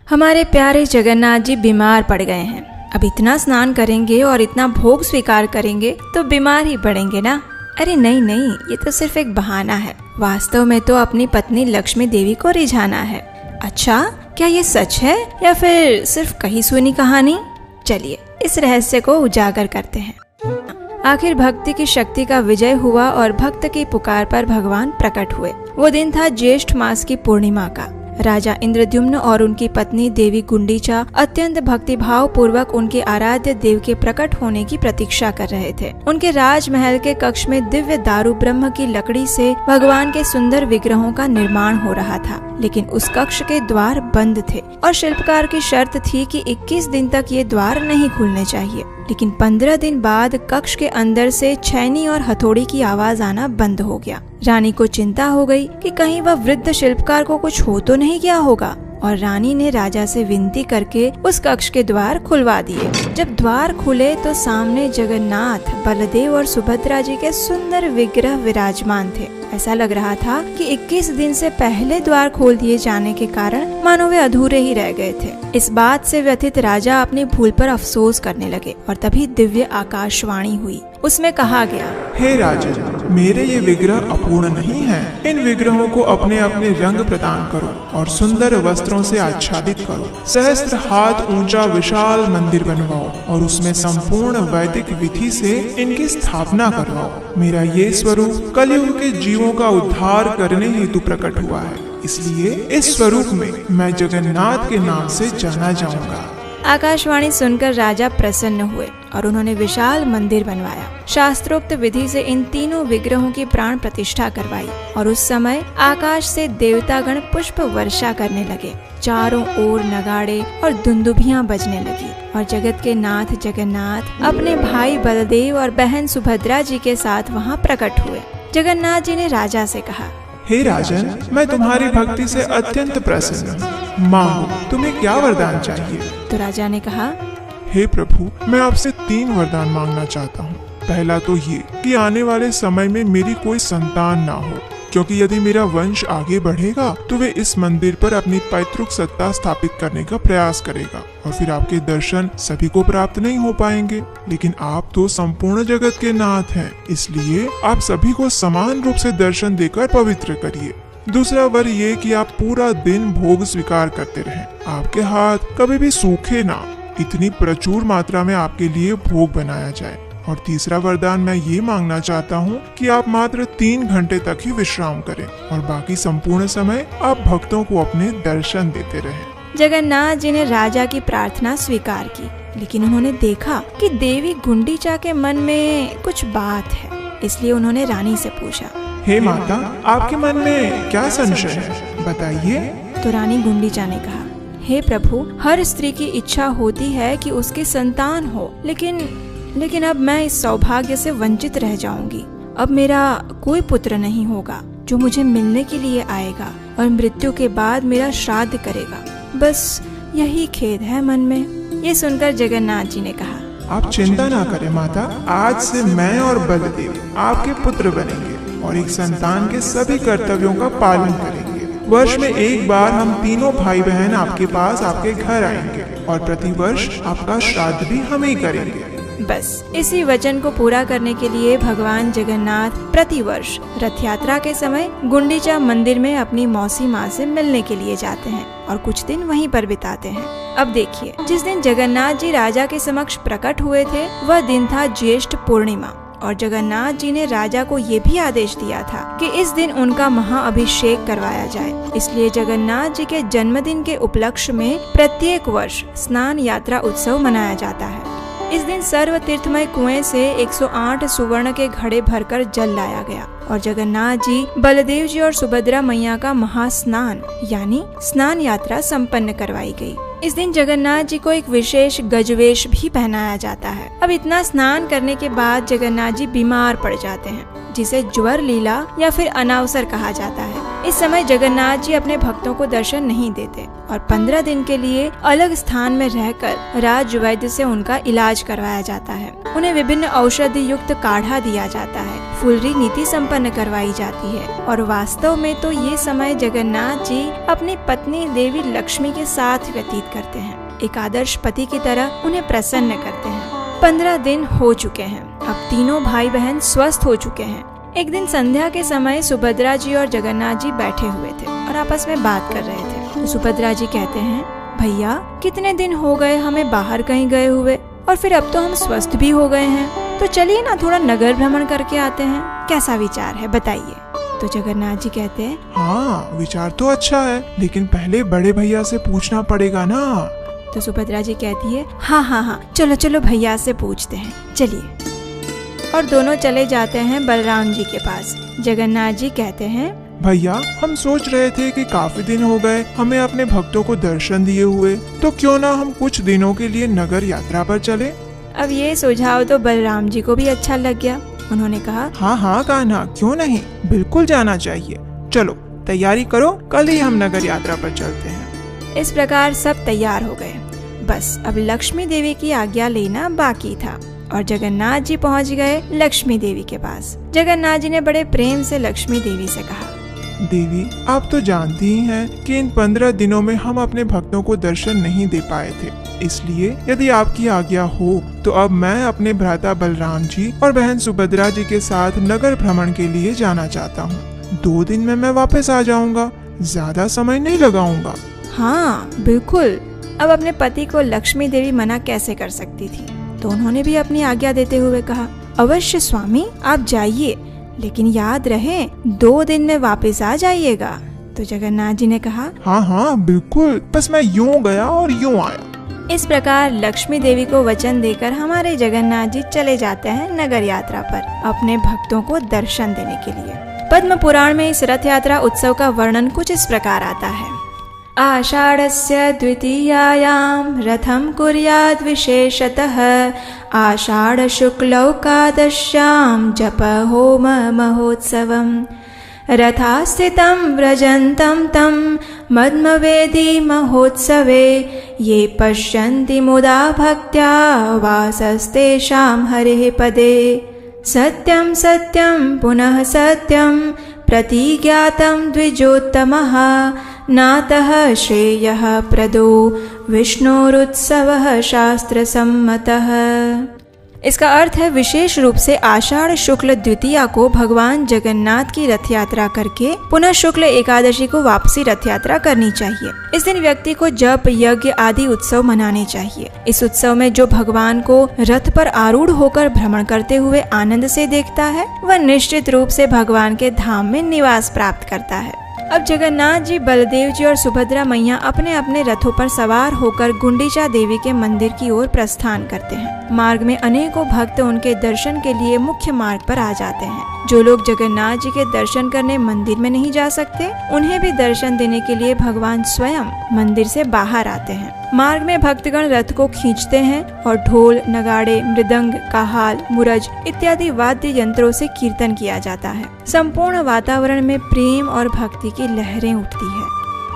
हमारे प्यारे जगन्नाथ जी बीमार पड़ गए हैं। अब इतना स्नान करेंगे और इतना भोग स्वीकार करेंगे तो बीमार ही पड़ेंगे ना। अरे नहीं नहीं, ये तो सिर्फ एक बहाना है। वास्तव में तो अपनी पत्नी लक्ष्मी देवी को रिझाना है। अच्छा, क्या ये सच है या फिर सिर्फ कही सुनी कहानी? चलिए इस रहस्य को उजागर करते हैं। आखिर भक्ति की शक्ति का विजय हुआ और भक्त की पुकार पर भगवान प्रकट हुए। वो दिन था ज्येष्ठ मास की पूर्णिमा का। राजा इंद्रद्युम्न और उनकी पत्नी देवी गुंडीचा अत्यंत भक्तिभाव पूर्वक उनके आराध्य देव के प्रकट होने की प्रतीक्षा कर रहे थे। उनके राजमहल के कक्ष में दिव्य दारू ब्रह्म की लकड़ी से भगवान के सुंदर विग्रहों का निर्माण हो रहा था, लेकिन उस कक्ष के द्वार बंद थे और शिल्पकार की शर्त थी कि 21 दिन तक ये द्वार नहीं खुलने चाहिए। लेकिन 15 दिन बाद कक्ष के अंदर से छैनी और हथौड़ी की आवाज आना बंद हो गया। रानी को चिंता हो गई कि कहीं वह वृद्ध शिल्पकार को कुछ हो तो नहीं गया होगा, और रानी ने राजा से विनती करके उस कक्ष के द्वार खुलवा दिए। जब द्वार खुले तो सामने जगन्नाथ, बलदेव और सुभद्रा जी के सुंदर विग्रह विराजमान थे। ऐसा लग रहा था कि 21 दिन से पहले द्वार खोल दिए जाने के कारण मानो वे अधूरे ही रह गए थे। इस बात से व्यथित राजा अपनी भूल पर अफसोस करने लगे और तभी दिव्य आकाशवाणी हुई। उसमें कहा गया, हे राजन, मेरे ये विग्रह अपूर्ण नहीं हैं। इन विग्रहों को अपने अपने रंग प्रदान करो और सुंदर वस्त्रों से आच्छादित करो। सहस्त्र हाथ ऊंचा विशाल मंदिर बनवाओ और उसमें संपूर्ण वैदिक विधि से इनकी स्थापना करवाओ। मेरा ये स्वरूप कलयुग के जीवों का उद्धार करने हेतु प्रकट हुआ है, इसलिए इस स्वरूप में मैं जगन्नाथ के नाम से जाना जाऊंगा। आकाशवाणी सुनकर राजा प्रसन्न हुए और उन्होंने विशाल मंदिर बनवाया। शास्त्रोक्त विधि से इन तीनों विग्रहों की प्राण प्रतिष्ठा करवाई और उस समय आकाश से देवतागण पुष्प वर्षा करने लगे। चारों ओर नगाड़े और दुंदुभियां बजने लगी और जगत के नाथ जगन्नाथ अपने भाई बलदेव और बहन सुभद्रा जी के साथ वहां प्रकट हुए। जगन्नाथ जी ने राजा से कहा, हे राजन, मैं तुम्हारी भक्ति से अत्यंत प्रसन्न हूँ। मांगो, तुम्हें क्या वरदान चाहिए? तो राजा ने कहा, हे प्रभु, मैं आपसे 3 वरदान मांगना चाहता हूँ। पहला तो ये कि आने वाले समय में मेरी कोई संतान ना हो, क्योंकि यदि मेरा वंश आगे बढ़ेगा तो वे इस मंदिर पर अपनी पैतृक सत्ता स्थापित करने का प्रयास करेगा और फिर आपके दर्शन सभी को प्राप्त नहीं हो पाएंगे। लेकिन आप तो संपूर्ण जगत के नाथ हैं, इसलिए आप सभी को समान रूप से दर्शन देकर पवित्र करिए। दूसरा वर ये कि आप पूरा दिन भोग स्वीकार करते रहें, आपके हाथ कभी भी सूखे ना, इतनी प्रचुर मात्रा में आपके लिए भोग बनाया जाए। और तीसरा वरदान मैं ये मांगना चाहता हूँ कि आप मात्र 3 घंटे तक ही विश्राम करें और बाकी संपूर्ण समय आप भक्तों को अपने दर्शन देते रहें। जगन्नाथ जी ने राजा की प्रार्थना स्वीकार की, लेकिन उन्होंने देखा कि देवी गुंडीचा के मन में कुछ बात है, इसलिए उन्होंने रानी से पूछा, हे माता, आपके मन में क्या संशय है, बताइए। तो रानी गुंडीचा ने कहा, हे प्रभु, हर स्त्री की इच्छा होती है कि उसकी संतान हो, लेकिन अब मैं इस सौभाग्य से वंचित रह जाऊंगी। अब मेरा कोई पुत्र नहीं होगा जो मुझे मिलने के लिए आएगा और मृत्यु के बाद मेरा श्राद्ध करेगा। बस यही खेद है मन में। ये सुनकर जगन्नाथ जी ने कहा, आप चिंता ना करें माता, आज से मैं और बलदेव आपके पुत्र बनेंगे और एक संतान के सभी कर्तव्यों का पालन करेंगे। वर्ष में एक बार हम तीनों भाई बहन आपके पास आपके घर आएंगे और प्रतिवर्ष आपका श्राद्ध भी हम ही करेंगे। बस इसी वचन को पूरा करने के लिए भगवान जगन्नाथ प्रतिवर्ष रथ यात्रा के समय गुंडीचा मंदिर में अपनी मौसी माँ से मिलने के लिए जाते हैं और कुछ दिन वहीं पर बिताते हैं। अब देखिए, जिस दिन जगन्नाथ जी राजा के समक्ष प्रकट हुए थे वह दिन था ज्येष्ठ पूर्णिमा, और जगन्नाथ जी ने राजा को ये भी आदेश दिया था कि इस दिन उनका महाअभिषेक करवाया जाए। इसलिए जगन्नाथ जी के जन्मदिन के उपलक्ष्य में प्रत्येक वर्ष स्नान यात्रा उत्सव मनाया जाता है। इस दिन सर्व तीर्थमय कुएं से 108 सुवर्ण के घड़े भरकर जल लाया गया और जगन्नाथ जी, बलदेव जी और सुभद्रा मैया का महास्नान यानी स्नान यात्रा संपन्न करवाई गई। इस दिन जगन्नाथ जी को एक विशेष गजवेश भी पहनाया जाता है। अब इतना स्नान करने के बाद जगन्नाथ जी बीमार पड़ जाते हैं, जिसे ज्वर लीला या फिर अनावसर कहा जाता है। इस समय जगन्नाथ जी अपने भक्तों को दर्शन नहीं देते और 15 दिन के लिए अलग स्थान में रहकर राज वैद्य से उनका इलाज करवाया जाता है। उन्हें विभिन्न औषधि युक्त काढ़ा दिया जाता है, फुलरी नीति संपन्न करवाई जाती है और वास्तव में तो ये समय जगन्नाथ जी अपनी पत्नी देवी लक्ष्मी के साथ व्यतीत करते हैं। एक आदर्श पति की तरह उन्हें प्रसन्न करते हैं। 15 दिन हो चुके हैं। अब तीनों भाई बहन स्वस्थ हो चुके हैं। एक दिन संध्या के समय सुभद्रा जी और जगन्नाथ जी बैठे हुए थे और आपस में बात कर रहे थे। तो सुभद्रा जी कहते हैं, भैया कितने दिन हो गए हमें बाहर कहीं गए हुए और फिर अब तो हम स्वस्थ भी हो गए हैं, तो चलिए ना थोड़ा नगर भ्रमण करके आते हैं, कैसा विचार है बताइए। तो जगन्नाथ जी कहते हैं, हाँ विचार तो अच्छा है, लेकिन पहले बड़े भैया से पूछना पड़ेगा ना। तो सुभद्रा जी कहती है, हाँ चलो चलो भैया से पूछते हैं, चलिए। और दोनों चले जाते हैं बलराम जी के पास। जगन्नाथ जी कहते हैं, भैया हम सोच रहे थे कि काफी दिन हो गए हमें अपने भक्तों को दर्शन दिए हुए, तो क्यों ना हम कुछ दिनों के लिए नगर यात्रा पर चले। अब ये सुझाव तो बलराम जी को भी अच्छा लग गया। उन्होंने कहा, हाँ कान्हा, क्यों नहीं, बिल्कुल जाना चाहिए। चलो तैयारी करो, कल ही हम नगर यात्रा पर चलते हैं। इस प्रकार सब तैयार हो गए। बस अब लक्ष्मी देवी की आज्ञा लेना बाकी था और जगन्नाथ जी पहुंच गए लक्ष्मी देवी के पास। जगन्नाथ जी ने बड़े प्रेम से लक्ष्मी देवी से कहा, देवी आप तो जानती ही हैं कि इन 15 दिनों में हम अपने भक्तों को दर्शन नहीं दे पाए थे, इसलिए यदि आपकी आज्ञा हो तो अब मैं अपने भ्राता बलराम जी और बहन सुभद्रा जी के साथ नगर भ्रमण के लिए जाना चाहता हूँ। 2 दिन में मैं वापस आ जाऊँगा, ज्यादा समय नहीं लगाऊंगा। हाँ बिल्कुल। अब अपने पति को लक्ष्मी देवी मना कैसे कर सकती थी, तो उन्होंने भी अपनी आज्ञा देते हुए कहा, अवश्य स्वामी आप जाइए, लेकिन याद रहे 2 दिन में वापस आ जाइएगा। तो जगन्नाथ जी ने कहा, हाँ बिल्कुल, बस मैं यूँ गया और यूँ आया। इस प्रकार लक्ष्मी देवी को वचन देकर हमारे जगन्नाथ जी चले जाते हैं नगर यात्रा पर अपने भक्तों को दर्शन देने के लिए। पद्म पुराण में इस रथ यात्रा उत्सव का वर्णन कुछ इस प्रकार आता है। आषाढ़स्य द्वितीयायां रथं कुर्याद् विशेषतः आषाढ़ शुक्लौकादश्यां जप होम महोत्सवम् रथास्थितं व्रजन्तं तं मद्मवेदी महोत्सवे ये पश्यन्ति मुदा भक्त्या वासस्तेषां हरेः पदे सत्यं सत्यं पुनः सत्यं प्रतिज्ञातं द्विजोत्तमः नातः श्रेयः प्रदो विष्णोरुत्सवः शास्त्रसम्मतः। इसका अर्थ है विशेष रूप से आषाढ़ शुक्ल द्वितीया को भगवान जगन्नाथ की रथ यात्रा करके पुनः शुक्ल एकादशी को वापसी रथ यात्रा करनी चाहिए। इस दिन व्यक्ति को जप यज्ञ आदि उत्सव मनाने चाहिए। इस उत्सव में जो भगवान को रथ पर आरूढ़ होकर भ्रमण करते हुए आनंद से देखता है वह निश्चित रूप से भगवान के धाम में निवास प्राप्त करता है। अब जगन्नाथ जी, बलदेव जी और सुभद्रा मैया अपने अपने रथों पर सवार होकर गुंडीचा देवी के मंदिर की ओर प्रस्थान करते हैं। मार्ग में अनेकों भक्त उनके दर्शन के लिए मुख्य मार्ग पर आ जाते हैं। जो लोग जगन्नाथ जी के दर्शन करने मंदिर में नहीं जा सकते, उन्हें भी दर्शन देने के लिए भगवान स्वयं मंदिर से बाहर आते हैं। मार्ग में भक्तगण रथ को खींचते हैं और ढोल, नगाड़े, मृदंग, काहाल, मुरज इत्यादि वाद्य यंत्रों से कीर्तन किया जाता है। संपूर्ण वातावरण में प्रेम और भक्ति की लहरें उठती है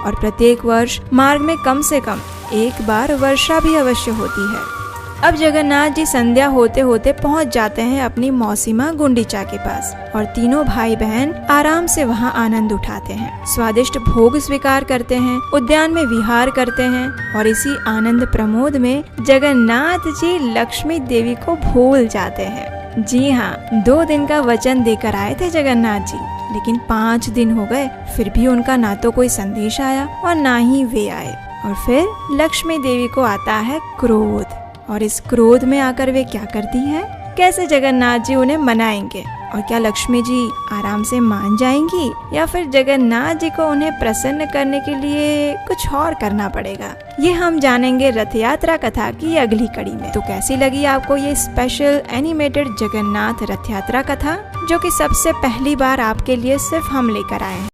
और प्रत्येक वर्ष मार्ग में कम से कम एक बार वर्षा भी अवश्य होती है। अब जगन्नाथ जी संध्या होते होते पहुंच जाते हैं अपनी मौसीमा गुंडीचा के पास और तीनों भाई बहन आराम से वहां आनंद उठाते हैं, स्वादिष्ट भोग स्वीकार करते हैं, उद्यान में विहार करते हैं और इसी आनंद प्रमोद में जगन्नाथ जी लक्ष्मी देवी को भूल जाते हैं। जी हाँ, 2 दिन का वचन देकर आए थे जगन्नाथ जी, लेकिन 5 दिन हो गए, फिर भी उनका ना तो कोई संदेश आया और ना ही वे आए। और फिर लक्ष्मी देवी को आता है क्रोध, और इस क्रोध में आकर वे क्या करती हैं? कैसे जगन्नाथ जी उन्हें मनाएंगे? और क्या लक्ष्मी जी आराम से मान जाएंगी या फिर जगन्नाथ जी को उन्हें प्रसन्न करने के लिए कुछ और करना पड़ेगा? ये हम जानेंगे रथ यात्रा कथा की अगली कड़ी में। तो कैसी लगी आपको ये स्पेशल एनिमेटेड जगन्नाथ रथ यात्रा कथा, जो कि सबसे पहली बार आपके लिए सिर्फ हम लेकर आए हैं?